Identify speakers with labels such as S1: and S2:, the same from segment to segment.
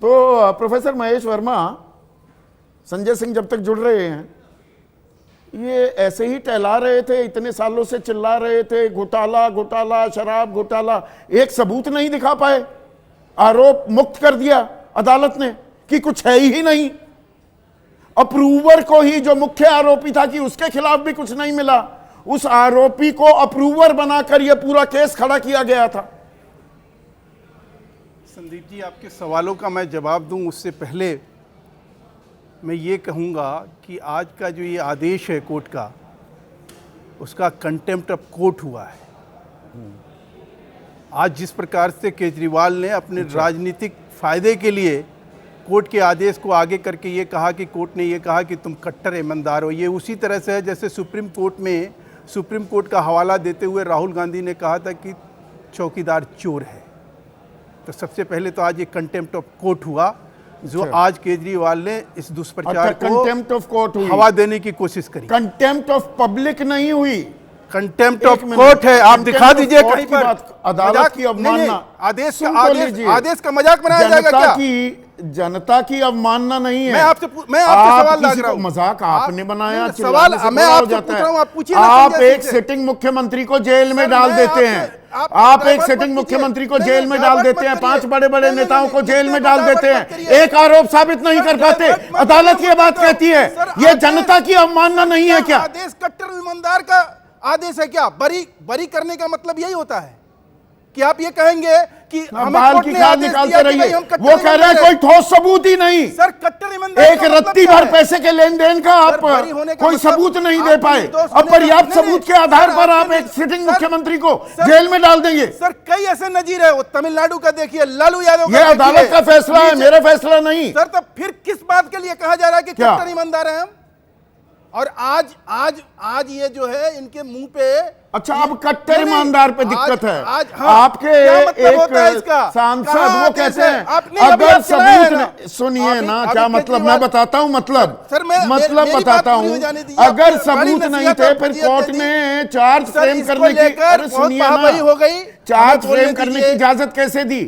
S1: तो प्रोफेसर महेश वर्मा, संजय सिंह जब तक जुड़ रहे हैं, ये ऐसे ही टहला रहे थे, इतने सालों से चिल्ला रहे थे घोटाला घोटाला, शराब घोटाला, एक सबूत नहीं दिखा पाए। आरोप मुक्त कर दिया अदालत ने कि कुछ है ही नहीं। अप्रूवर को ही, जो मुख्य आरोपी था, कि उसके खिलाफ भी कुछ नहीं मिला, उस आरोपी को अप्रूवर बनाकर यह पूरा केस खड़ा किया गया था।
S2: संदीप जी, आपके सवालों का मैं जवाब दूं उससे पहले मैं ये कहूँगा कि आज का जो ये आदेश है कोर्ट का, उसका कंटेम्प्ट ऑफ कोर्ट हुआ है। आज जिस प्रकार से केजरीवाल ने अपने राजनीतिक फायदे के लिए कोर्ट के आदेश को आगे करके ये कहा कि कोर्ट ने ये कहा कि तुम कट्टर ईमानदार हो, ये उसी तरह से है जैसे सुप्रीम कोर्ट में सुप्रीम कोर्ट का हवाला देते हुए राहुल गांधी ने कहा था कि चौकीदार चोर है। तो सबसे पहले तो आज ये कंटेम्प्ट ऑफ कोर्ट हुआ, जो आज केजरीवाल ने इस दुष्प्रचार को
S1: कंटेम्प्ट ऑफ कोर्ट हुई,
S2: हवा देने की कोशिश करी।
S1: कंटेम्प्ट ऑफ पब्लिक नहीं हुई,
S2: कंटेम्प्ट ऑफ कोर्ट है। आप दिखा दीजिए कहीं पर
S1: अदालत की अवमानना।
S2: आदेश का मजाक बनाया जाएगा क्या?
S1: जनता की अवमानना नहीं है।
S2: मैं आपसे सवाल लाग रहा हूं।
S1: मजाक आपने बनाया,
S2: सवाल मैं आपसे पूछ रहा हूं, आप पूछिए।
S1: आप एक सिटिंग मुख्यमंत्री को जेल में डाल देते हैं। आप एक सिटिंग मुख्यमंत्री को जेल में डाल देते हैं, 5 बड़े बड़े नेताओं को जेल में डाल देते हैं, एक आरोप साबित नहीं कर पाते। अदालत ये बात कहती है, ये जनता की अवमानना नहीं है क्या?
S2: आदेश कट्टर ईमानदार का आदेश है क्या? बरी करने का मतलब यही होता है कि आप ये कहेंगे कि
S1: बाल की खाद निकालते रहिए। वो कह रहे हैं कोई ठोस सबूत ही नहीं।
S2: सर, कट्टर ईमानदार
S1: एक रत्ती भर पैसे के लेन देन का आप कोई सबूत नहीं दे पाए। अपर्याप्त सबूत के आधार पर आप एक सिटिंग मुख्यमंत्री को जेल में डाल देंगे।
S2: सर, कई ऐसे नजीर है। वो तमिलनाडु का देखिए, लालू यादव।
S1: ये अदालत का फैसला है, मेरा फैसला नहीं।
S2: सर, तो फिर किस बात के लिए कहा जा रहा है कि कट्टर ईमानदार है हम? और आज ये जो है इनके मुंह पे,
S1: अच्छा, अब कट्टर ईमानदार पे दिक्कत है। आपके एक सांसद वो कहते हैं अगर सबूत, सुनिए ना, क्या मतलब, मैं बताता हूं मतलब बताता हूं। अगर सबूत नहीं थे फिर कोर्ट ने चार्ज फ्रेम करने की, अरे सुनिए ना, चार्ज फ्रेम करने की इजाजत कैसे दी?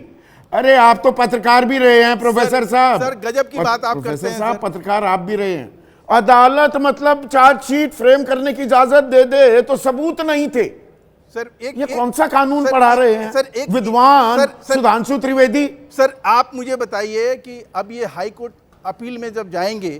S1: अरे आप तो पत्रकार भी रहे हैं प्रोफेसर साहब।
S2: सर, गजब की बात आप करते हैं
S1: साहब, पत्रकार आप भी रहे हैं। अदालत मतलब चार्जशीट फ्रेम करने की इजाजत दे दे तो सबूत नहीं थे।
S2: सर,
S1: ये कौन सा कानून पढ़ा रहे हैं सर? विद्वान सुधांशु त्रिवेदी।
S2: सर, आप मुझे बताइए कि अब ये हाई कोर्ट अपील में जब जाएंगे,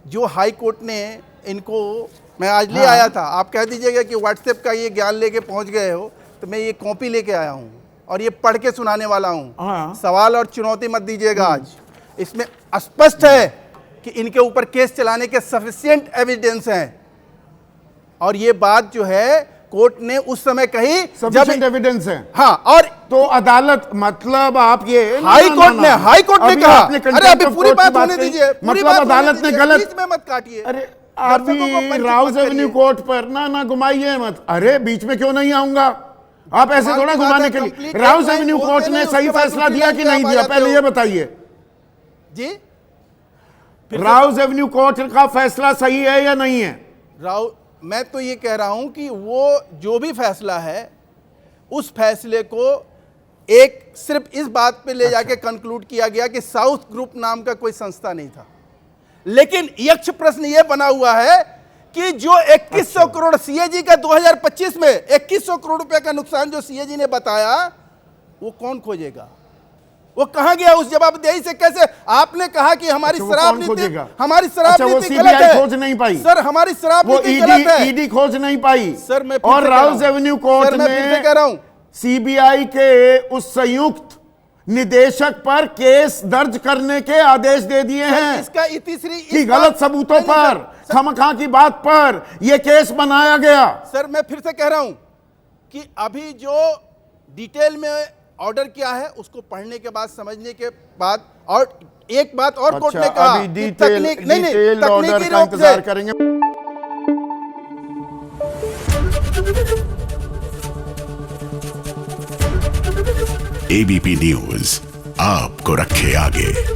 S2: जो हाई कोर्ट ने इनको, मैं आज ले आया था, आप कह दीजिएगा कि व्हाट्सएप का ये ज्ञान लेके पहुंच गए हो, तो मैं ये कॉपी लेके आया हूं और ये पढ़ के सुनाने वाला हूं। सवाल और चुनौती मत दीजिएगा। आज इसमें स्पष्ट है कि इनके ऊपर केस चलाने के सफिशिएंट एविडेंस हैं, और ये बात जो है कोर्ट ने उस समय कही जब
S1: एविडेंस है।
S2: हाँ, और
S1: तो अदालत मतलब आप ये
S2: हाई कोर्ट ने कहा, अरे अभी पूरी बात होने दीजिए,
S1: मतलब अदालत ने गलत,
S2: बीच में मत काटिए।
S1: अरे अभी राउज एवेन्यू कोर्ट पर ना घुमाइए मत। अरे बीच में क्यों नहीं आऊंगा? आप ऐसे थोड़ा घुमाने के लिए। राउज एवेन्यू कोर्ट ने सही फैसला दिया कि नहीं दिया, पहले ये बताइए
S2: जी।
S1: राउज एवेन्यू कोर्ट का फैसला सही है या नहीं है?
S2: मैं तो ये कह रहा हूं कि वो जो भी फैसला है, उस फैसले को एक सिर्फ इस बात पे ले जाके कंक्लूड किया गया कि साउथ ग्रुप नाम का कोई संस्था नहीं था। लेकिन यक्ष प्रश्न ये बना हुआ है कि जो 2100 करोड़ सीएजी का 2025 में 2100 करोड़ रुपए का नुकसान जो सीएजी ने बताया, वो कौन खोजेगा? वो कहां गया? उस जवाबदेही से कैसे? आपने कहा कि हमारी शराब नीति गलत है।
S1: खोज नहीं पाई
S2: सर, हमारी शराब नीति गलत है।
S1: ईडी खोज नहीं पाई
S2: सर। मैं
S1: और राउज एवेन्यू कोर्ट ने
S2: कह रहा हूं
S1: सीबीआई के उस संयुक्त निदेशक पर केस दर्ज करने के आदेश दे दिए हैं।
S2: इसका इतिश्री
S1: कि गलत सबूतों पर, खामखा की बात पर यह केस बनाया गया।
S2: सर, मैं फिर से कह रहा हूं कि अभी जो डिटेल में ऑर्डर क्या है, उसको पढ़ने के बाद, समझने के बाद, और एक बात और कोर्ट ने कहा,
S1: अभी डिटेल ऑर्डर का इंतजार करेंगे।
S3: एबीपी न्यूज आपको रखे आगे।